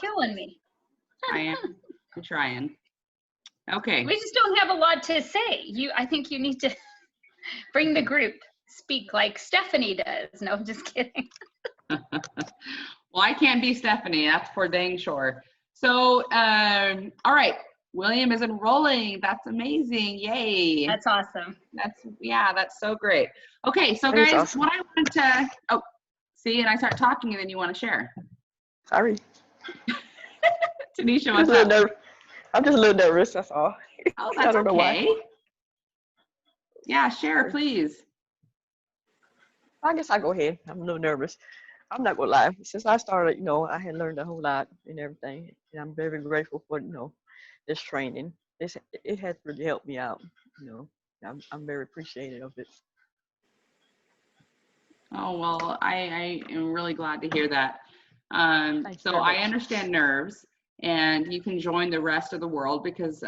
killing me. I am. I'm trying. Okay. We just don't have a lot to say. I think you need to bring the group. Speak like Stephanie does. No, I'm just kidding. Well, I can't be Stephanie. That's for dang sure. So, all right. William is enrolling. That's amazing. Yay. That's awesome. That's so great. Okay, so guys, Awesome. what I wanted to, see, and I start talking and then you want to share. Sorry. Tanisha, what's up? I'm just a little nervous, that's all. Oh, that's I don't know okay. why. Yeah, share, please. I guess I'll go ahead. I'm a little nervous. I'm not gonna lie. Since I started, I had learned a whole lot and everything. And I'm very grateful for, this training. It has really helped me out. I'm very appreciative of it. Oh, well, I am really glad to hear that. Thanks So very I much. understand nerves, and you can join the rest of the world because,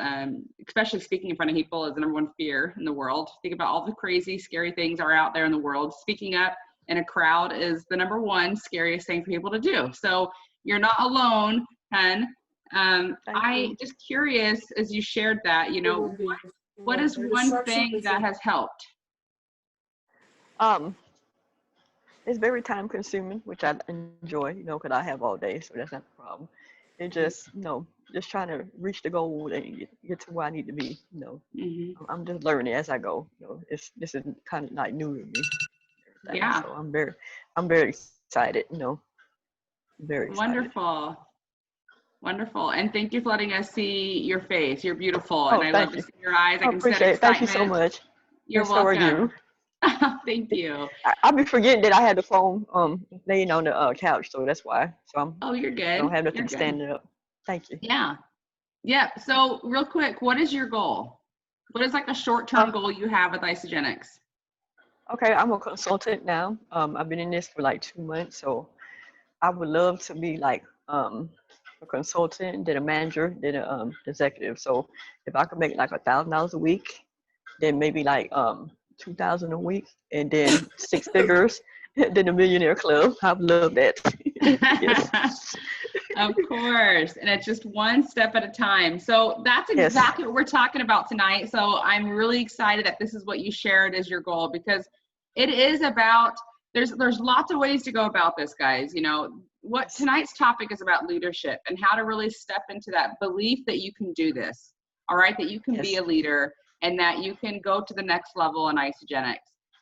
especially speaking in front of people is the number one fear in the world. Think about all the crazy, scary things are out there in the world. Speaking up in a crowd is the number one scariest thing for people to do. So you're not alone, hun. I just curious, as you shared that, what is one thing that has helped? It's very time consuming, which I enjoy, because I have all day, so that's not the problem. It just, just trying to reach the goal and get to where I need to be. I'm just learning as I go. This is kind of like new to me. Yeah. So I'm very excited. Very excited. Wonderful. And thank you for letting us see your face. You're beautiful, and I love to see your eyes. I can appreciate sense it. Thank you excitement. so much. You're so welcome. Are you. Thank you. I'll be forgetting that I had the phone laying on the couch, so that's why. So you're good. I don't have nothing standing up. Thank you. Yeah. So real quick, what is your goal? What is like a short-term goal you have with Isagenix? Okay, I'm a consultant now. I've been in this for like 2 months, so I would love to be like a consultant, then a manager, then a executive. So if I could make like $1,000 a week, then maybe like $2,000 a week, and then 6 figures, then the Millionaire Club. I would love that. Of course, and it's just one step at a time. So that's exactly what we're talking about tonight. So I'm really excited that this is what you shared as your goal, because it is about, there's lots of ways to go about this, guys. What tonight's topic is about leadership and how to really step into that belief that you can do this, all right, that you can be a leader and that you can go to the next level in Isagenix.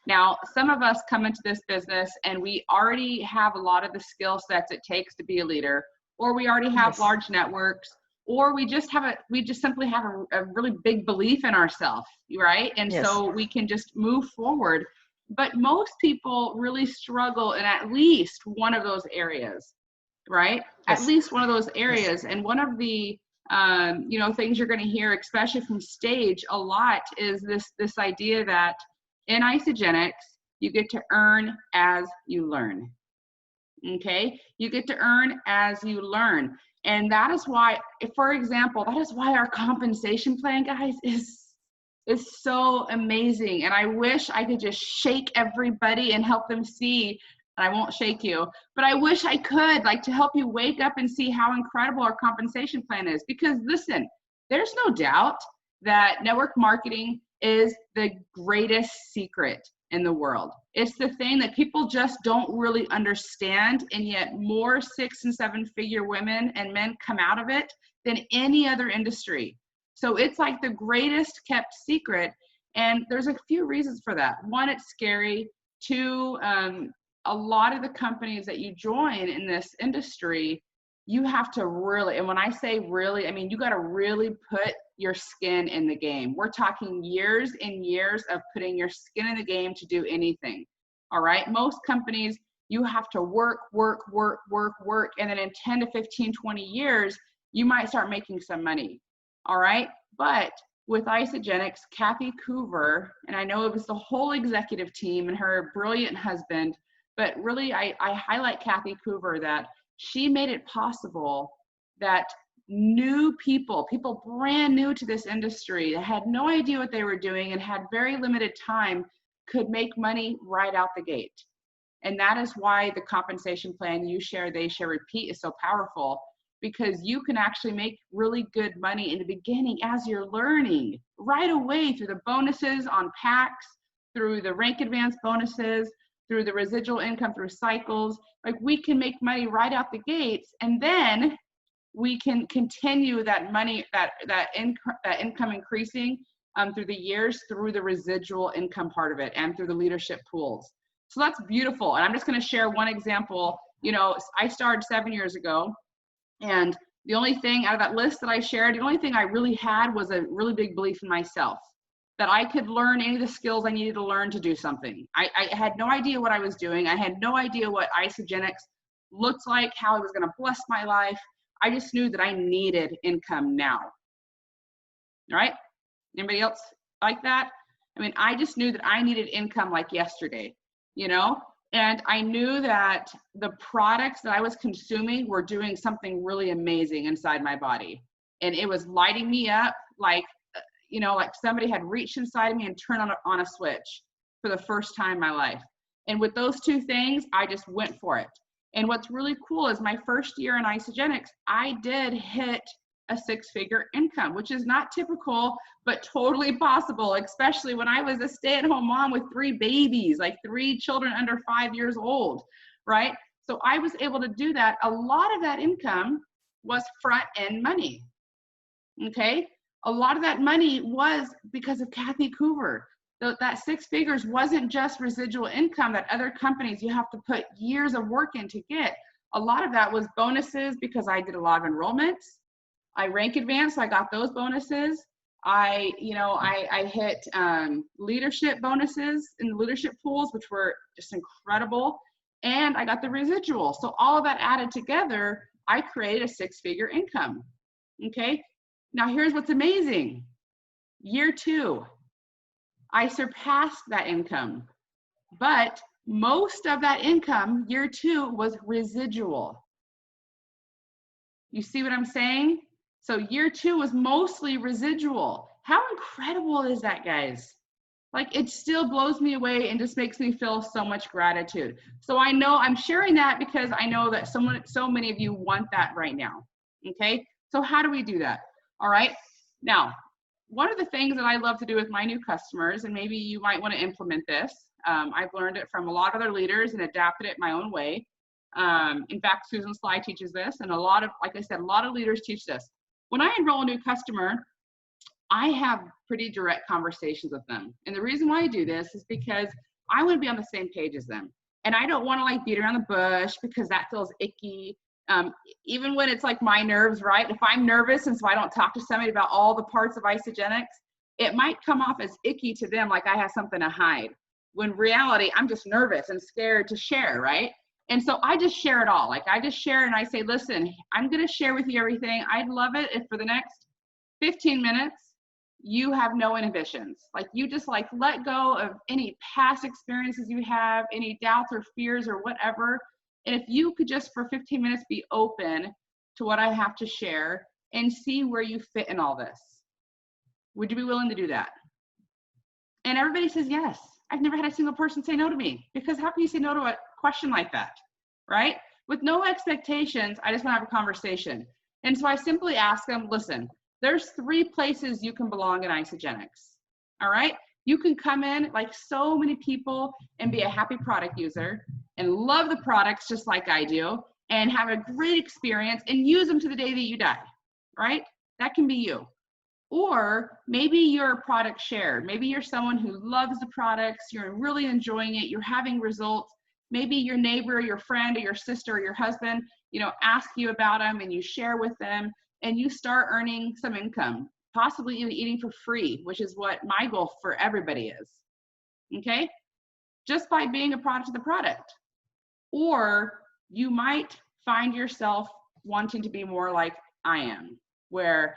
Now, some of us come into this business and we already have a lot of the skill sets it takes to be a leader, or we already have large networks, or we just simply have a really big belief in ourselves, right? And so we can just move forward. But most people really struggle in at least one of those areas, right? At least one of those areas. And one of the things you're going to hear, especially from stage a lot, is this idea that in Isagenix, you get to earn as you learn. Okay? You get to earn as you learn. And that is why, for example, that is why our compensation plan, guys, is so amazing. And I wish I could just shake everybody and help them see. And I won't shake you, but I wish I could, like, to help you wake up and see how incredible our compensation plan is. Because listen, there's no doubt that network marketing is the greatest secret in the world. It's the thing that people just don't really understand, and yet more 6- and 7-figure women and men come out of it than any other industry. So it's like the greatest kept secret, and there's a few reasons for that. One, it's scary. Two, a lot of the companies that you join in this industry, you have to really, and when I say really, I mean, you got to really put your skin in the game. We're talking years and years of putting your skin in the game to do anything. All right. Most companies, you have to work. And then in 10 to 15, 20 years, you might start making some money. All right. But with Isagenix, Kathy Coover, and I know it was the whole executive team and her brilliant husband, but really I highlight Kathy Coover, that she made it possible that new people brand new to this industry that had no idea what they were doing and had very limited time could make money right out the gate. And that is why the compensation plan you share, they share, repeat is so powerful. because you can actually make really good money in the beginning as you're learning right away through the bonuses on packs, through the rank advance bonuses, through the residual income, through cycles. Like, we can make money right out the gates, and then we can continue that money, that income increasing through the years, through the residual income part of it, and through the leadership pools. So that's beautiful. And I'm just going to share one example. You know, I started 7 years ago, and the only thing out of that list that I shared, the only thing I really had was a really big belief in myself, that I could learn any of the skills I needed to learn to do something. I had no idea what I was doing. I had no idea what Isagenix looked like, how it was going to bless my life. I just knew that I needed income now. All right? Anybody else like that? I mean, I just knew that I needed income like yesterday, you know? And I knew that the products that I was consuming were doing something really amazing inside my body. And it was lighting me up like, you know, like somebody had reached inside of me and turned on a switch for the first time in my life. And with those two things, I just went for it. And what's really cool is my first year in Isagenix, I did hit a six-figure income, which is not typical, but totally possible, especially when I was a stay-at-home mom with 3 babies, like 3 children under 5 years old, right? So I was able to do that. A lot of that income was front-end money, okay? A lot of that money was because of Kathy Coover. That 6 figures wasn't just residual income that other companies you have to put years of work in to get. A lot of that was bonuses because I did a lot of enrollments. I rank advanced, so I got those bonuses. I hit leadership bonuses in the leadership pools, which were just incredible. And I got the residual. So all of that added together, I created a 6-figure income, okay? Now here's what's amazing. Year 2, I surpassed that income, but most of that income, year 2, was residual. You see what I'm saying? So year 2 was mostly residual. How incredible is that, guys? Like, it still blows me away and just makes me feel so much gratitude. So I know I'm sharing that because I know that so many of you want that right now, okay? So how do we do that? All right, now, one of the things that I love to do with my new customers, and maybe you might want to implement this, I've learned it from a lot of other leaders and adapted it my own way. In fact, Susan Sly teaches this, and like I said, a lot of leaders teach this. When I enroll a new customer, I have pretty direct conversations with them. And the reason why I do this is because I want to be on the same page as them. And I don't want to like beat around the bush because that feels icky. Even when it's like my nerves, right? If I'm nervous and so I don't talk to somebody about all the parts of Isagenix, it might come off as icky to them, like I have something to hide. When in reality, I'm just nervous and scared to share, right? And so I just share it all. Like, I just share and I say, listen, I'm going to share with you everything. I'd love it if for the next 15 minutes, you have no inhibitions. Like, you just like let go of any past experiences you have, any doubts or fears or whatever. And if you could just for 15 minutes be open to what I have to share and see where you fit in all this. Would you be willing to do that? And everybody says yes. I've never had a single person say no to me, because how can you say no to a question like that, right? With no expectations, I just want to have a conversation. And so I simply ask them, listen, there's 3 places you can belong in Isagenix, all right? You can come in like so many people and be a happy product user and love the products just like I do and have a great experience and use them to the day that you die, right? That can be you. Or maybe you're a product share. Maybe you're someone who loves the products, you're really enjoying it, you're having results. Maybe your neighbor, your friend, or your sister, or your husband, ask you about them and you share with them and you start earning some income, possibly even eating for free, which is what my goal for everybody is, okay? Just by being a product of the product. Or you might find yourself wanting to be more like I am, where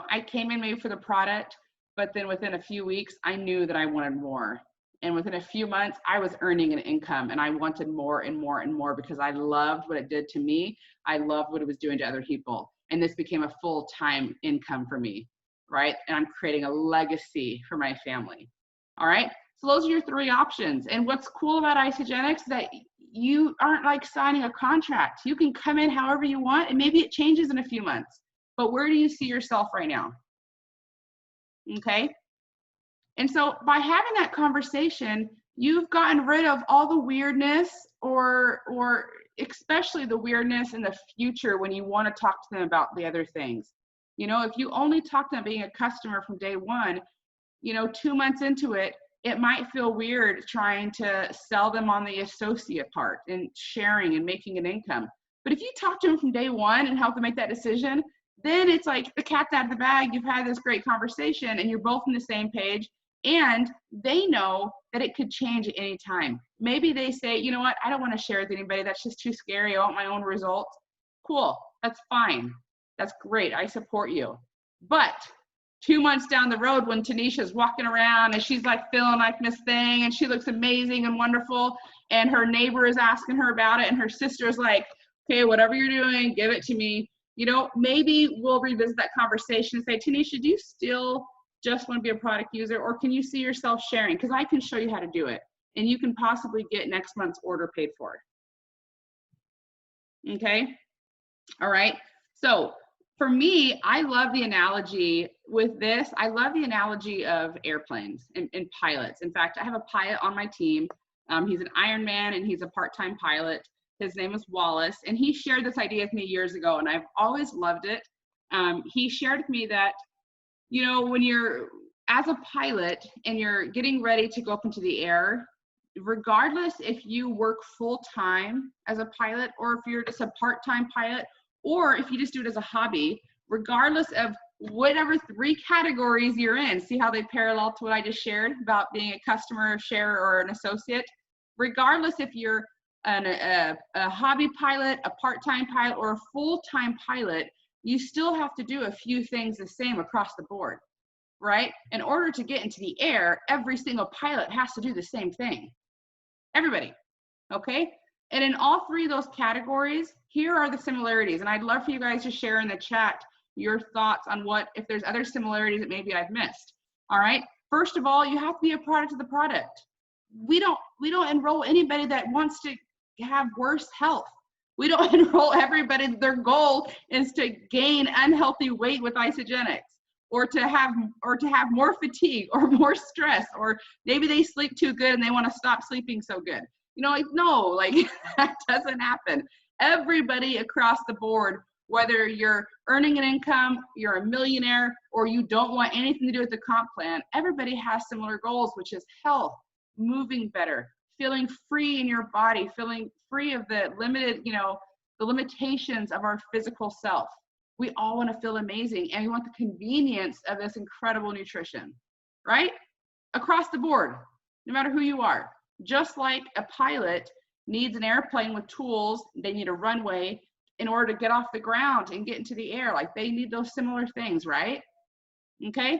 I came in maybe for the product, but then within a few weeks, I knew that I wanted more. And within a few months, I was earning an income and I wanted more and more and more because I loved what it did to me. I loved what it was doing to other people. And this became a full-time income for me, right? And I'm creating a legacy for my family, all right? So those are your 3 options. And what's cool about Isagenix is that you aren't like signing a contract. You can come in however you want, and maybe it changes in a few months. But where do you see yourself right now? Okay. And so by having that conversation, you've gotten rid of all the weirdness, or especially the weirdness in the future when you want to talk to them about the other things. You know, if you only talk to them being a customer from day one, you know, 2 months into it, it might feel weird trying to sell them on the associate part and sharing and making an income. But if you talk to them from day one and help them make that decision, then it's like the cat's out of the bag. You've had this great conversation and you're both on the same page, and they know that it could change at any time. Maybe they say, you know what, I don't want to share with anybody. That's just too scary. I want my own results. Cool. That's fine. That's great. I support you. But 2 months down the road, when Tanisha's walking around and she's like feeling like Miss Thing and she looks amazing and wonderful, and her neighbor is asking her about it, and her sister's like, okay, whatever you're doing, give it to me. You know, maybe we'll revisit that conversation and say, Tanisha, do you still just want to be a product user, or can you see yourself sharing? Because I can show you how to do it, and you can possibly get next month's order paid for. Okay. All right. So for me, I love the analogy with this. I love the analogy of airplanes and pilots. In fact, I have a pilot on my team. He's an Ironman and he's a part-time pilot. His name is Wallace, and he shared this idea with me years ago, and I've always loved it. He shared with me that, you know, when you're as a pilot and you're getting ready to go up into the air, regardless if you work full-time as a pilot or if you're just a part-time pilot, or if you just do it as a hobby, regardless of whatever 3 categories you're in, see how they parallel to what I just shared about being a customer, share, or an associate? Regardless if you're a hobby pilot, a part-time pilot, or a full-time pilot, you still have to do a few things the same across the board, right? In order to get into the air, every single pilot has to do the same thing. Everybody, okay? And in all 3 of those categories, here are the similarities. And I'd love for you guys to share in the chat your thoughts on what, if there's other similarities that maybe I've missed. All right. First of all, you have to be a product of the product. We don't enroll anybody that wants to have worse health. We don't enroll everybody. Their goal is to gain unhealthy weight with isogenics, or to have more fatigue or more stress, or maybe they sleep too good and they want to stop sleeping so good. You know, like, no, like that doesn't happen. Everybody across the board, whether you're earning an income, you're a millionaire, or you don't want anything to do with the comp plan, everybody has similar goals, which is health, moving better, feeling free in your body, feeling free of the limited, you know, the limitations of our physical self. We all want to feel amazing, and we want the convenience of this incredible nutrition, right? Across the board, no matter who you are. Just like a pilot needs an airplane with tools, they need a runway in order to get off the ground and get into the air. Like, they need those similar things, right? Okay.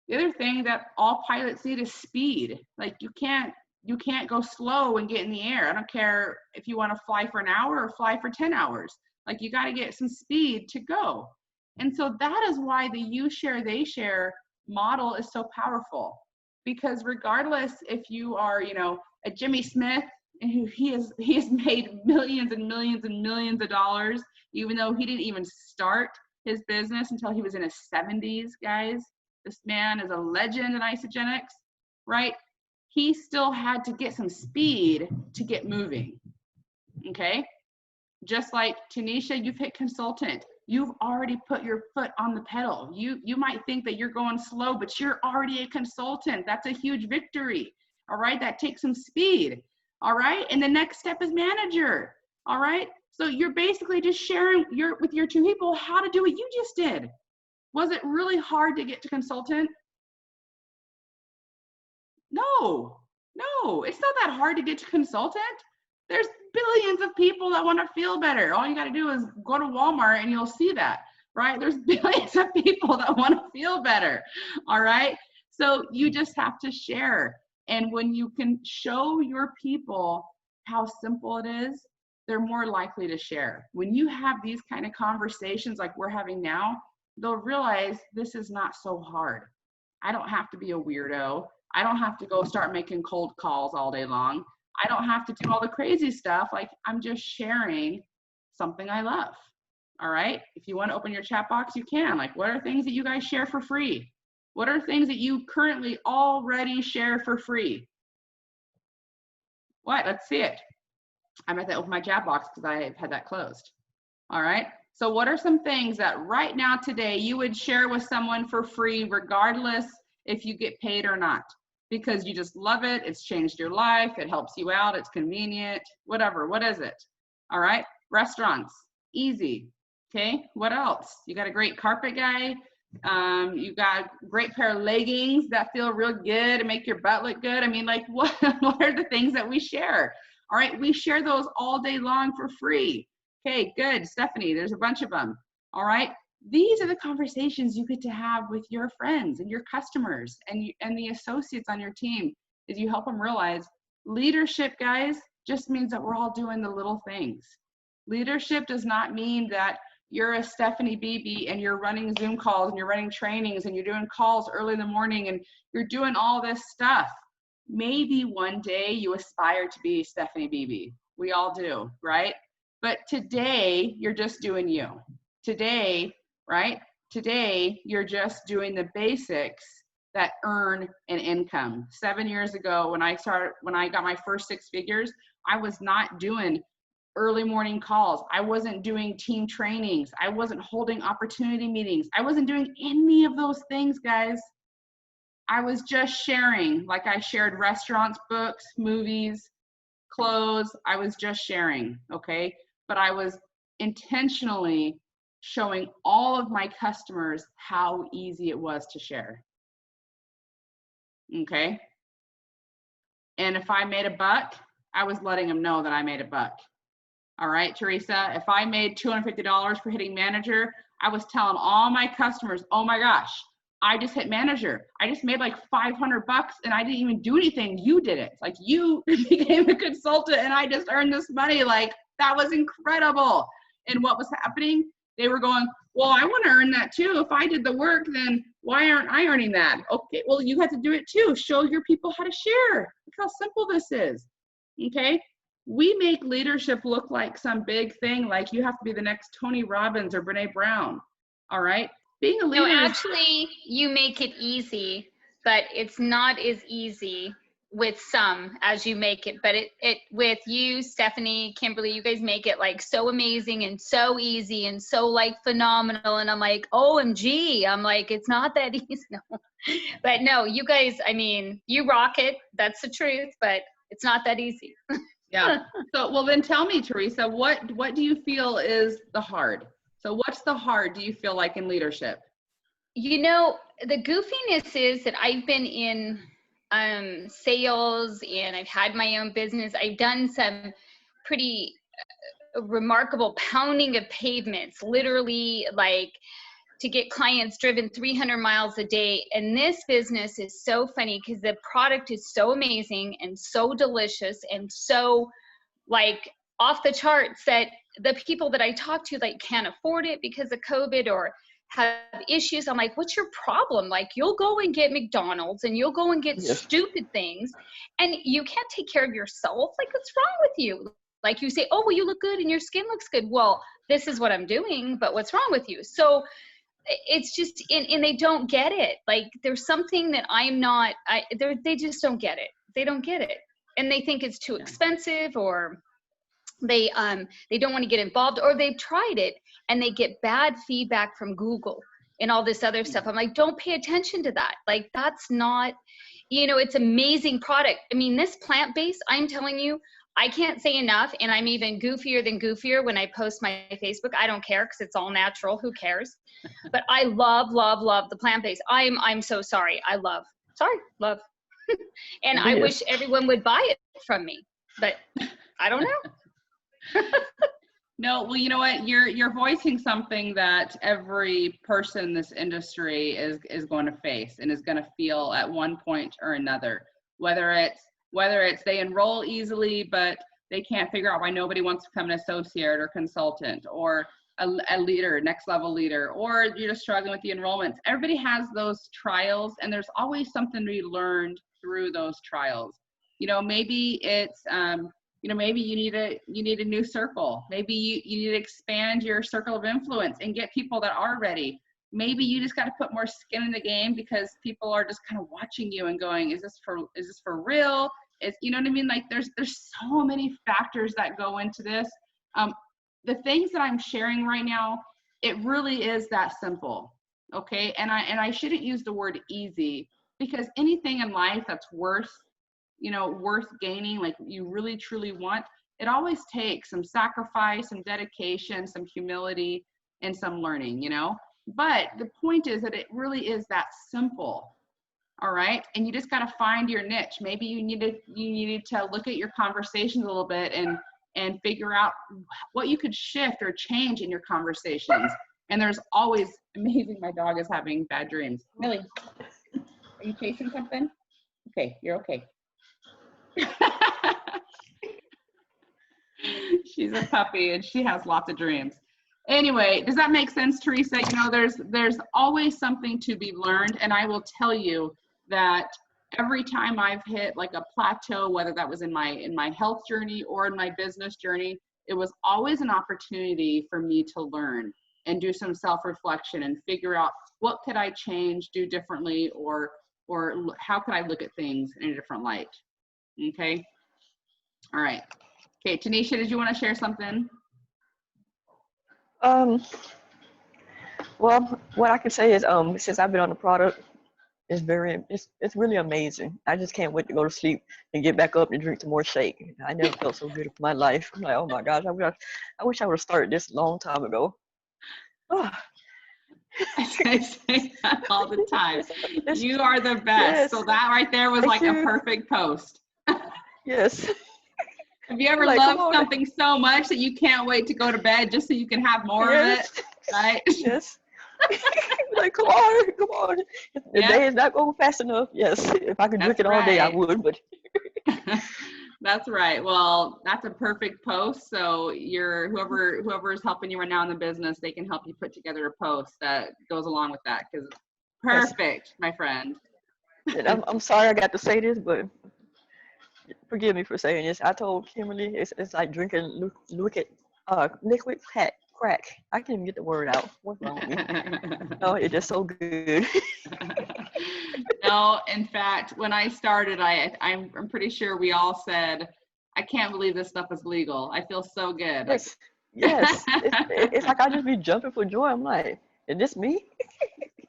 The other thing that all pilots need is speed. Like, you can't go slow and get in the air. I don't care if you want to fly for an hour or fly for 10 hours. Like, you got to get some speed to go. And so that is why the you share, they share model is so powerful. Because regardless if you are, you know, a Jimmy Smith, and he has made millions and millions and millions of dollars, even though he didn't even start his business until he was in his 70s, guys. This man is a legend in isogenics, right? He still had to get some speed to get moving, okay? Just like Tanisha, you've hit consultant. You've already put your foot on the pedal. You might think that you're going slow, but you're already a consultant. That's a huge victory. All right. That takes some speed. All right. And the next step is manager. All right. So you're basically just sharing with your 2 people how to do what you just did. Was it really hard to get to consultant? No, it's not that hard to get to consultant. There's billions of people that want to feel better. All you got to do is go to Walmart and you'll see that, right? There's billions of people that want to feel better. All right. So you just have to share. And when you can show your people how simple it is, they're more likely to share. When you have these kind of conversations like we're having now, they'll realize this is not so hard. I don't have to be a weirdo. I don't have to go start making cold calls all day long. I don't have to do all the crazy stuff. Like, I'm just sharing something I love. All right. If you want to open your chat box, you can. Like, what are things that you guys share for free? What are things that you currently already share for free? What? Let's see it. I'm going to open my chat box because I had that closed. All right. So what are some things that right now today you would share with someone for free, regardless if you get paid or not? Because you just love it. It's changed your life. It helps you out. It's convenient, whatever. What is it? All right. Restaurants. Easy. Okay. What else? You got a great carpet guy. You got a great pair of leggings that feel real good and make your butt look good. I mean, like, what are the things that we share? All right. We share those all day long for free. Okay, good. Stephanie, there's a bunch of them. All right. These are the conversations you get to have with your friends and your customers and the associates on your team, is you help them realize leadership, guys, just means that we're all doing the little things. Leadership does not mean that you're a Stephanie Beebe and you're running Zoom calls and you're running trainings and you're doing calls early in the morning and you're doing all this stuff. Maybe one day you aspire to be Stephanie Beebe. We all do, right? But today, you're just doing you. Today, right? Today, you're just doing the basics that earn an income. 7 years ago, when I got my first 6 figures, I was not doing early morning calls. I wasn't doing team trainings. I wasn't holding opportunity meetings. I wasn't doing any of those things, guys. I was just sharing, like I shared restaurants, books, movies, clothes. I was just sharing, okay? But I was intentionally showing all of my customers how easy it was to share. Okay. And if I made a buck, I was letting them know that I made a buck. All right, Teresa, if I made $250 for hitting manager, I was telling all my customers, oh my gosh, I just hit manager. I just made like $500 and I didn't even do anything. You did it. Like, you became a consultant and I just earned this money. Like, that was incredible. And what was happening? They were going, well, I want to earn that too. If I did the work, then why aren't I earning that? Okay, well, you have to do it too. Show your people how to share. Look how simple this is. Okay. We make leadership look like some big thing, like you have to be the next Tony Robbins or Brene Brown. All right. Being a leader. No, actually, you make it easy, but it's not as easy with some as you make it. But it with you, Stephanie, Kimberly, you guys make it like so amazing and so easy and so like phenomenal. And I'm like, OMG. I'm like, it's not that easy. No. But no, you guys, I mean, you rock it. That's the truth, but it's not that easy. Yeah. So, well, then tell me, Teresa, what do you feel is the hard? So what's the hard do you feel like in leadership? You know, the goofiness is that I've been in sales and I've had my own business. I've done some pretty remarkable pounding of pavements, literally, like, to get clients driven 300 miles a day. And this business is so funny because the product is so amazing and so delicious and so like off the charts that the people that I talk to like can't afford it because of COVID or have issues. I'm like, what's your problem? Like, you'll go and get McDonald's and you'll go and get stupid things and you can't take care of yourself. Like, what's wrong with you? Like, you say, oh, well, you look good and your skin looks good. Well, this is what I'm doing, but what's wrong with you? So it's just, and they don't get it. Like, there's something that I'm not, they just don't get it. They don't get it. And they think it's too expensive, or they don't want to get involved, or they've tried it and they get bad feedback from Google and all this other stuff. I'm like, don't pay attention to that. Like, that's not, you know, it's amazing product. I mean, this plant-based, I'm telling you, I can't say enough. And I'm even goofier than goofier when I post my Facebook. I don't care because it's all natural. Who cares? But I love, love, love the plant-based. I'm so sorry. Love. And I wish everyone would buy it from me, but I don't know. No, well, you know what? You're voicing something that every person in this industry is going to face and is going to feel at one point or another. Whether it's they enroll easily, but they can't figure out why nobody wants to become an associate or consultant, or a leader, next level leader, or you're just struggling with the enrollments. Everybody has those trials, and there's always something to be learned through those trials. You know, maybe it's, you know, maybe you need a new circle. Maybe you need to expand your circle of influence and get people that are ready. Maybe you just got to put more skin in the game because people are just kind of watching you and going, is this for real? You know what I mean? Like there's so many factors that go into this. The things that I'm sharing right now, it really is that simple. Okay. And I shouldn't use the word easy, because anything in life that's worth gaining, like you really truly want, it always takes some sacrifice, some dedication, some humility, and some learning, you know. But the point is that it really is that simple. All right. And you just got to find your niche. Maybe you needed to look at your conversations a little bit and figure out what you could shift or change in your conversations. And there's always, amazing, my dog is having bad dreams. Millie, are you chasing something? Okay, you're okay. She's a puppy and she has lots of dreams. Anyway, does that make sense, Teresa? You know, there's always something to be learned. And I will tell you that every time I've hit like a plateau, whether that was in my health journey or in my business journey, it was always an opportunity for me to learn and do some self-reflection and figure out what could I change, do differently, or how could I look at things in a different light. Okay. All right. Okay, Tanisha, did you want to share something? Well, what I can say is, since I've been on the product, it's really amazing. I just can't wait to go to sleep and get back up and drink some more shake. I never felt so good in my life. I'm like, oh my gosh, I wish I would have started this a long time ago. Oh. I say that all the time. You are the best. Yes. So that right there was like a perfect post. Yes. Have you ever loved something so much that you can't wait to go to bed just so you can have more of it? Right? Yes. Like, come on. The day is not going fast enough. Yes. If I could drink it all day, I would, but. That's right. Well, that's a perfect post. So whoever is helping you right now in the business, they can help you put together a post that goes along with that, because perfect, my friend. And I'm sorry I got to say this, but forgive me for saying this. I told Kimberly it's like drinking liquid crack. I can't even get the word out. What's wrong with me? No, it's just so good. No, in fact, when I started, I'm pretty sure we all said, I can't believe this stuff is legal. I feel so good. Yes. Yes. It's like I just be jumping for joy. I'm like, is this me?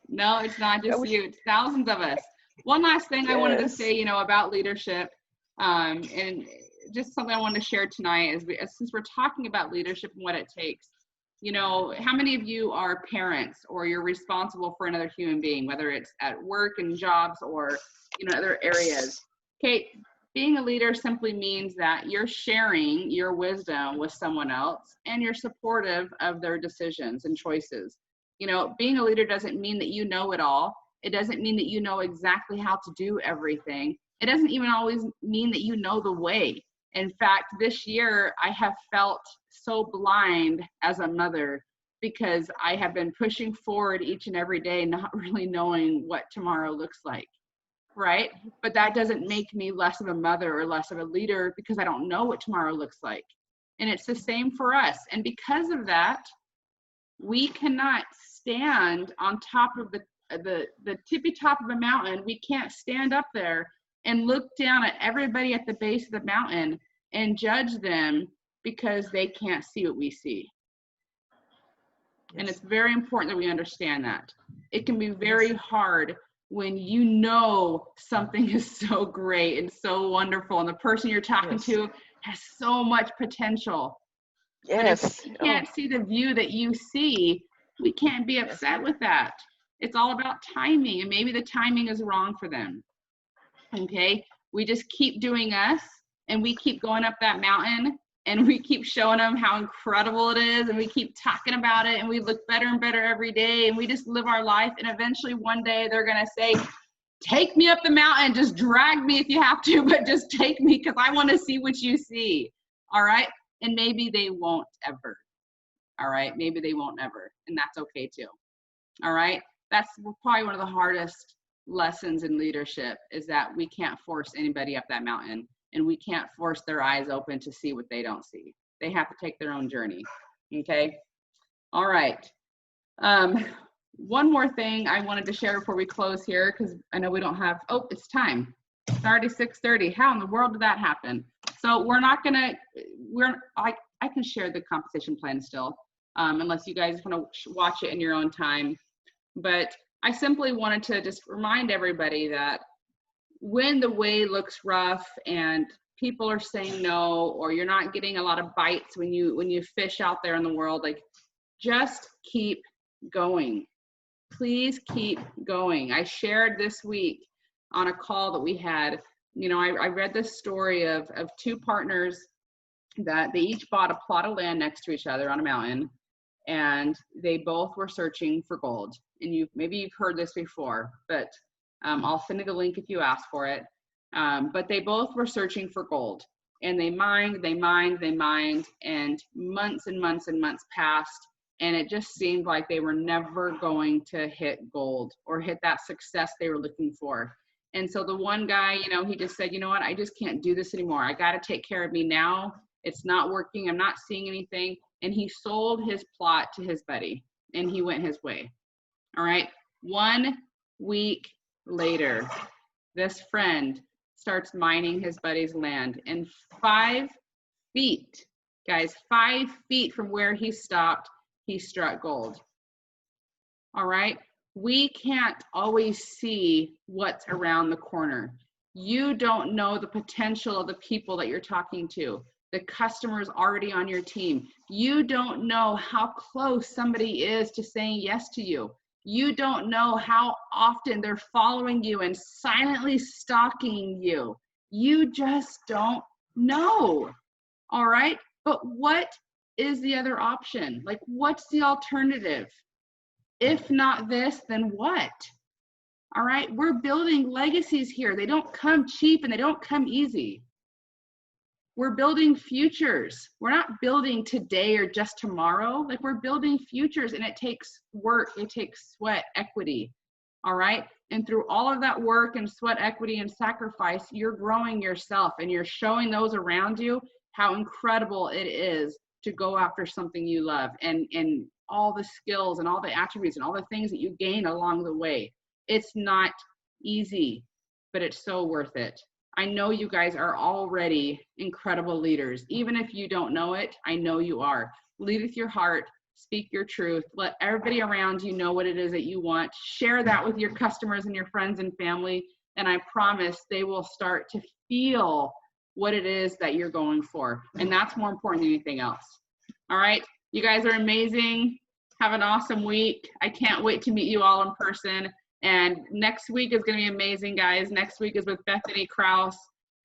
No, it's not just you. It's thousands of us. One last thing I wanted to say, about leadership, and just something I wanted to share tonight is since we're talking about leadership and what it takes, how many of you are parents or you're responsible for another human being, whether it's at work and jobs or, other areas? Okay, being a leader simply means that you're sharing your wisdom with someone else and you're supportive of their decisions and choices. Being a leader doesn't mean that you know it all. It doesn't mean that you know exactly how to do everything. It doesn't even always mean that you know the way. In fact, this year I have felt so blind as a mother because I have been pushing forward each and every day, not really knowing what tomorrow looks like, right? But that doesn't make me less of a mother or less of a leader because I don't know what tomorrow looks like. And it's the same for us. And because of that, we cannot stand on top of the tippy top of a mountain. We can't stand up there and look down at everybody at the base of the mountain and judge them because they can't see what we see. Yes. And it's very important that we understand that. It can be very hard when something is so great and so wonderful and the person you're talking to has so much potential. Yes. But if you can't see the view that you see, we can't be upset with that. It's all about timing, and maybe the timing is wrong for them. Okay, we just keep doing us, and we keep going up that mountain, and we keep showing them how incredible it is, and we keep talking about it, and we look better and better every day, and we just live our life, and eventually one day they're gonna say, take me up the mountain, just drag me if you have to, but just take me because I want to see what you see. All right, and maybe they won't ever. All right, maybe they won't ever, and that's okay too. All right, that's probably one of the hardest lessons in leadership, is that we can't force anybody up that mountain. and we can't force their eyes open to see what they don't see. They have to take their own journey. Okay. All right. One more thing I wanted to share before we close here, because I know we don't have, oh, it's time. It's already 6:30. How in the world did that happen? So we're not gonna, I can share the compensation plan still, unless you guys want to watch it in your own time. But I simply wanted to just remind everybody that when the way looks rough and people are saying no, or you're not getting a lot of bites when you fish out there in the world, like, just keep going. Please keep going. I shared this week on a call that we had, you know, I read this story of two partners that they each bought a plot of land next to each other on a mountain, and they both were searching for gold. And maybe you've heard this before, but I'll send you the link if you ask for it. But they both were searching for gold, and they mined, and months and months and months passed, and it just seemed like they were never going to hit gold or hit that success they were looking for. And so the one guy, you know, he just said, you know what, I just can't do this anymore. I got to take care of me now. It's not working. I'm not seeing anything. And he sold his plot to his buddy, and he went his way. All right. 1 week later, this friend starts mining his buddy's land, and 5 feet, guys, 5 feet from where he stopped, he struck gold. All right. We can't always see what's around the corner. You don't know the potential of the people that you're talking to, the customers already on your team. You don't know how close somebody is to saying yes to you. You don't know how often they're following you and silently stalking you. You just don't know. All right. But what is the other option? Like, what's the alternative? If not this, then what? All right. We're building legacies here. They don't come cheap and they don't come easy. We're building futures. We're not building today or just tomorrow. Like, we're building futures, and it takes work. It takes sweat, equity. All right. And through all of that work and sweat, equity, and sacrifice, you're growing yourself, and you're showing those around you how incredible it is to go after something you love, and all the skills and all the attributes and all the things that you gain along the way. It's not easy, but it's so worth it. I know you guys are already incredible leaders. Even if you don't know it, I know you are. Lead with your heart, speak your truth, let everybody around you know what it is that you want. Share that with your customers and your friends and family, and I promise they will start to feel what it is that you're going for. And that's more important than anything else. All right. You guys are amazing. Have an awesome week. I can't wait to meet you all in person. And next week is going to be amazing, guys. Next week is with Bethany Krause.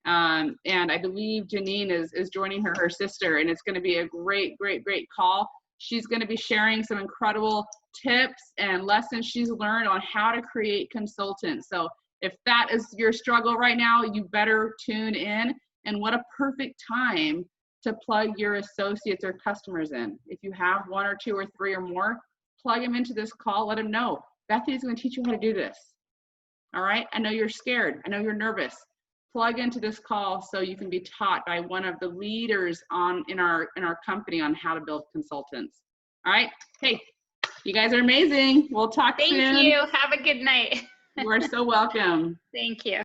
And I believe Janine is joining her sister. And it's going to be a great, great, great call. She's going to be sharing some incredible tips and lessons she's learned on how to create consultants. So if that is your struggle right now, you better tune in. And what a perfect time to plug your associates or customers in. If you have 1 or 2 or 3 or more, plug them into this call. Let them know Bethany's going to teach you how to do this. All right. I know you're scared. I know you're nervous. Plug into this call so you can be taught by one of the leaders in our company on how to build consultants. All right. Hey, you guys are amazing. We'll talk soon. Thank you. Have a good night. You are so welcome. Thank you.